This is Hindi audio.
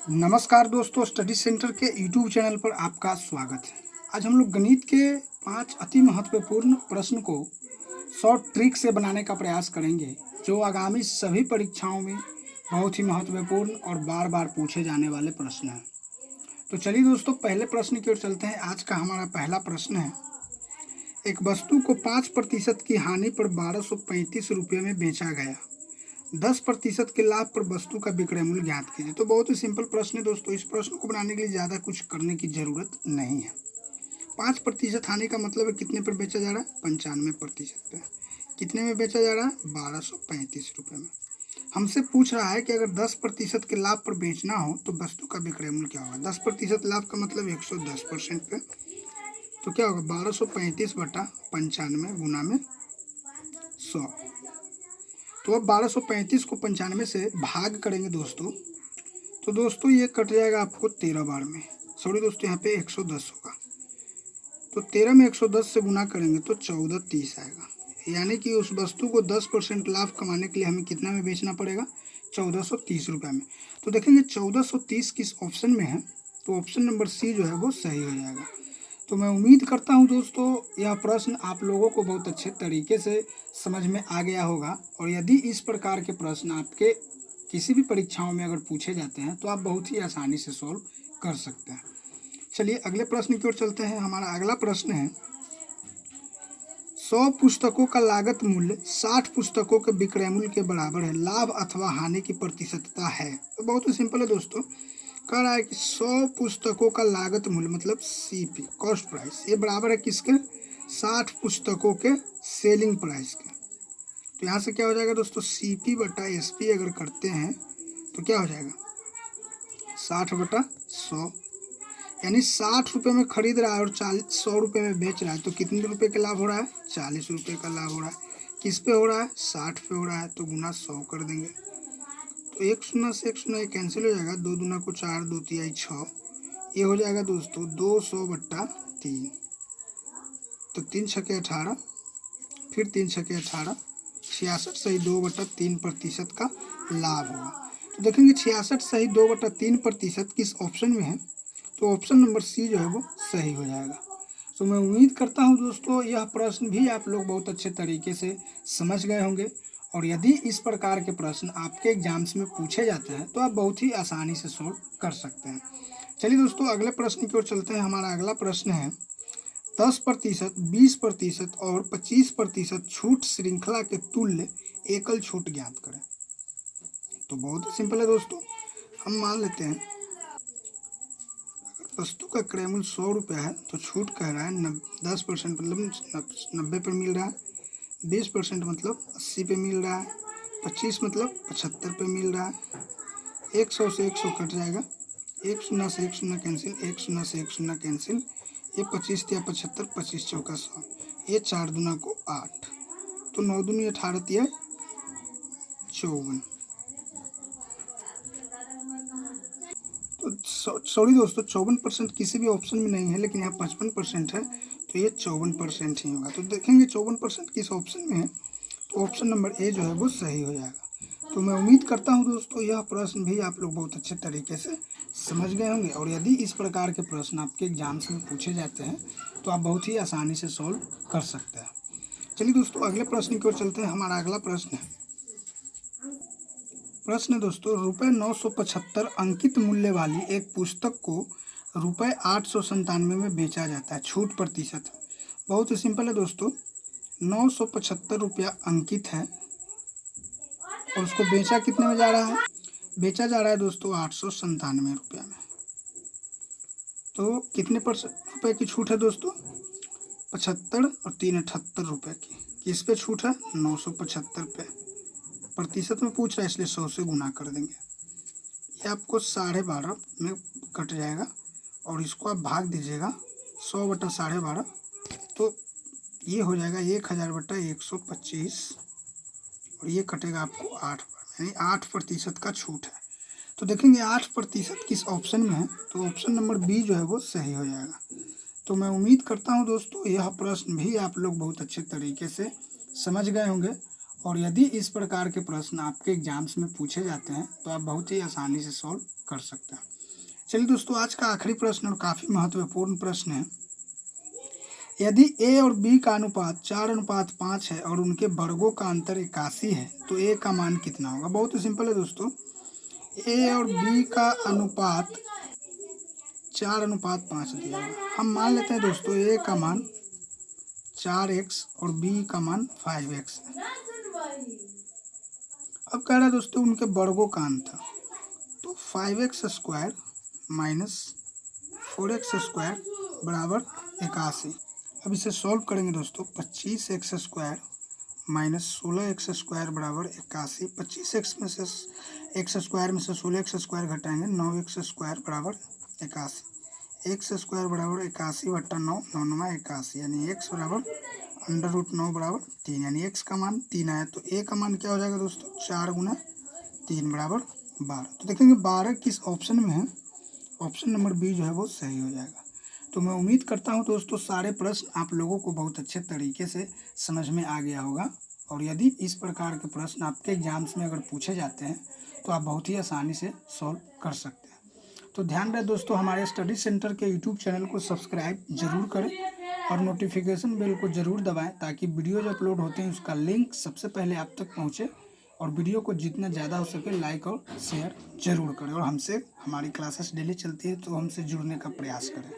नमस्कार दोस्तों, स्टडी सेंटर के यूट्यूब चैनल पर आपका स्वागत है। आज हम लोग गणित के 5 अति महत्वपूर्ण प्रश्न को शॉर्ट ट्रिक से बनाने का प्रयास करेंगे, जो आगामी सभी परीक्षाओं में बहुत ही महत्वपूर्ण और बार बार पूछे जाने वाले प्रश्न हैं। तो चलिए दोस्तों, पहले प्रश्न की ओर चलते हैं। आज का हमारा पहला प्रश्न है, एक वस्तु को 5% की हानि पर 1235 रुपये में बेचा गया, 10% के लाभ पर वस्तु का विक्रय मूल्य ज्ञात कीजिए। तो बहुत ही सिंपल प्रश्न है दोस्तों। इस प्रश्न को बनाने के लिए ज़्यादा कुछ करने की ज़रूरत नहीं है। 5% हानि का मतलब है कितने पर बेचा जा रहा है? 95% पे। कितने में बेचा जा रहा है? 1235 रुपये में। हमसे पूछ रहा है कि अगर 10% के लाभ पर बेचना हो तो वस्तु का विक्रय मूल्य क्या होगा? 10% लाभ का मतलब 110% पे। तो क्या होगा? 1235/95 गुना में 100। तो अब 1235 को 95 से भाग करेंगे दोस्तों, तो दोस्तों ये कट जाएगा आपको 13 बार में। सॉरी दोस्तों, यहाँ पे 110 होगा। तो 13 में 110 से गुना करेंगे तो 1430 आएगा। यानी कि उस वस्तु को 10% लाभ कमाने के लिए हमें कितना में बेचना पड़ेगा? 1430 रुपये में। तो देखेंगे 1430 किस ऑप्शन में है, तो ऑप्शन नंबर सी जो है वो सही हो जाएगा। तो मैं उम्मीद करता हूं दोस्तों, यह प्रश्न आप लोगों को बहुत अच्छे तरीके से समझ में आ गया होगा। और यदि इस प्रकार के प्रश्न आपके किसी भी परीक्षाओं में अगर पूछे जाते हैं तो आप बहुत ही आसानी से सॉल्व कर सकते हैं। चलिए अगले प्रश्न की ओर चलते हैं। हमारा अगला प्रश्न है, 100 पुस्तकों का लागत मूल्य 60 पुस्तकों के विक्रय मूल्य के बराबर है, लाभ अथवा हानि की प्रतिशतता है। तो बहुत ही सिंपल है दोस्तों। कह रहा है कि 100 पुस्तकों का लागत मूल्य मतलब सीपी, कॉस्ट प्राइस, ये बराबर है किसके? 60 पुस्तकों के सेलिंग प्राइस के। तो यहाँ से क्या हो जाएगा दोस्तों? CP/SP अगर करते हैं तो क्या हो जाएगा? 60/100। यानी 60 रुपये में खरीद रहा है और 100 रुपये में बेच रहा है, तो कितने रुपये का लाभ हो रहा है? 40 रुपये का लाभ हो रहा है। किस पे हो रहा है? 60 पे हो रहा है। तो गुना 100 कर देंगे, तो एक शून्य से एक शून्य कैंसिल हो जाएगा। 2 दूना को 4, 2 तिहाई 6, ये हो जाएगा दोस्तों 200/3। तो 3 छक्के 18, फिर 3 छक्के 18, 66 सही 2/3% का लाभ होगा। तो देखेंगे 66 सही 2/3% किस ऑप्शन में है, तो ऑप्शन नंबर सी जो है वो सही हो जाएगा। तो मैं उम्मीद करता हूँ दोस्तों, यह प्रश्न भी आप लोग बहुत अच्छे तरीके से समझ गए होंगे। और यदि इस प्रकार के प्रश्न आपके एग्जाम्स में पूछे जाते हैं तो आप बहुत ही आसानी से सॉल्व कर सकते हैं। चलिए दोस्तों, अगले प्रश्न की ओर चलते हैं। हमारा अगला प्रश्न है, 10%, 20% और 25% छूट श्रृंखला के तुल्य एकल छूट ज्ञात करें। तो बहुत ही सिंपल है दोस्तों। हम मान लेते हैं वस्तु का क्रय मूल्य 100 रुपया है, तो छूट कह रहा है 10% मतलब 90 पर मिल रहा है, 20% मतलब 80 पे मिल रहा है, 25 मतलब 75 पे मिल रहा है। 100 से 100 कट जाएगा, एक शून्य से एक शून्य कैंसिल, एक शून्य से एक शून्य कैंसिल। ये 25 या 75, 25 चौका 100, ये 4 दूना को 8, तो 9 दूनी 18 तिया 54। तो सॉरी दोस्तों, 54% किसी भी ऑप्शन में नहीं है, लेकिन यहाँ 55% है, तो ये 54% ही होगा। तो देखेंगे 54% किस ऑप्शन में है, तो ऑप्शन नंबर ए जो है वो सही हो जाएगा। तो मैं उम्मीद करता हूँ दोस्तों, यह प्रश्न भी आप लोग बहुत अच्छे तरीके से समझ गए होंगे। और यदि इस प्रकार के प्रश्न आपके एग्जाम्स में पूछे जाते हैं तो आप बहुत ही आसानी से सॉल्व कर सकते हैं। चलिए दोस्तों, अगले प्रश्न की ओर चलते हैं। हमारा अगला प्रश्न है, दोस्तों, ₹975 अंकित मूल्य वाली एक पुस्तक को ₹897 में बेचा जाता है, छूट प्रतिशत। बहुत ही सिंपल है दोस्तों। 975 रुपया अंकित है और उसको बेचा कितने में जा रहा है? बेचा जा रहा है दोस्तों 897 रुपया में। तो कितने रुपए की छूट है दोस्तों? 75 और 3 78 रुपये की। किस पे छूट है? 975 पे। प्रतिशत में पूछ रहा है, इसलिए 100 से गुना कर देंगे। ये आपको 12.5 में कट जाएगा और इसको आप भाग दीजिएगा 100/12.5, तो ये हो जाएगा 1000/125 और ये कटेगा आपको 8 बार, यानी 8% का छूट है। तो देखेंगे 8% किस ऑप्शन में है, तो ऑप्शन नंबर बी जो है वो सही हो जाएगा। तो मैं उम्मीद करता हूँ दोस्तों, यह प्रश्न भी आप लोग बहुत अच्छे तरीके से समझ गए होंगे। और यदि इस प्रकार के प्रश्न आपके एग्जाम्स में पूछे जाते हैं तो आप बहुत ही आसानी से सॉल्व कर सकते हैं। चलिए दोस्तों, आज का आखिरी प्रश्न और काफ़ी महत्वपूर्ण प्रश्न है। यदि ए और बी का अनुपात 4:5 है और उनके वर्गों का अंतर 81 है तो ए का मान कितना होगा। बहुत ही सिंपल है दोस्तों, ए और बी का अनुपात 4:5 दिया है। हम मान लेते हैं दोस्तों ए का मान 4x और बी का मान 5x है। अब कह रहा है दोस्तों उनके वर्गों का अंतर, तो 5x² माइनस 4x² बराबर 81। अब इसे सॉल्व करेंगे दोस्तों, 25x² माइनस 16x² बराबर 81। 25x में से x² में से 16x² घटाएंगे, 9x² बराबर 81। x² बराबर 81 बट्टा 9, 9 81, यानी x बराबर √9 बराबर 3, यानी x का मान 3 आया। तो a का मान क्या हो जाएगा दोस्तों, 4 × 3 बराबर 12। तो देखेंगे 12 किस ऑप्शन में है, ऑप्शन नंबर बी जो है वो सही हो जाएगा। तो मैं उम्मीद करता हूं दोस्तों सारे प्रश्न आप लोगों को बहुत अच्छे तरीके से समझ में आ गया होगा, और यदि इस प्रकार के प्रश्न आपके एग्जाम्स में अगर पूछे जाते हैं तो आप बहुत ही आसानी से सॉल्व कर सकते हैं। तो ध्यान रहे दोस्तों, हमारे स्टडी सेंटर के यूट्यूब चैनल को सब्सक्राइब जरूर करें और नोटिफिकेशन बेल को ज़रूर दबाएं, ताकि वीडियो जो अपलोड होते हैं उसका लिंक सबसे पहले आप तक पहुँचे। और वीडियो को जितना ज़्यादा हो सके लाइक और शेयर जरूर करें, और हमसे हमारी क्लासेस डेली चलती है तो हमसे जुड़ने का प्रयास करें।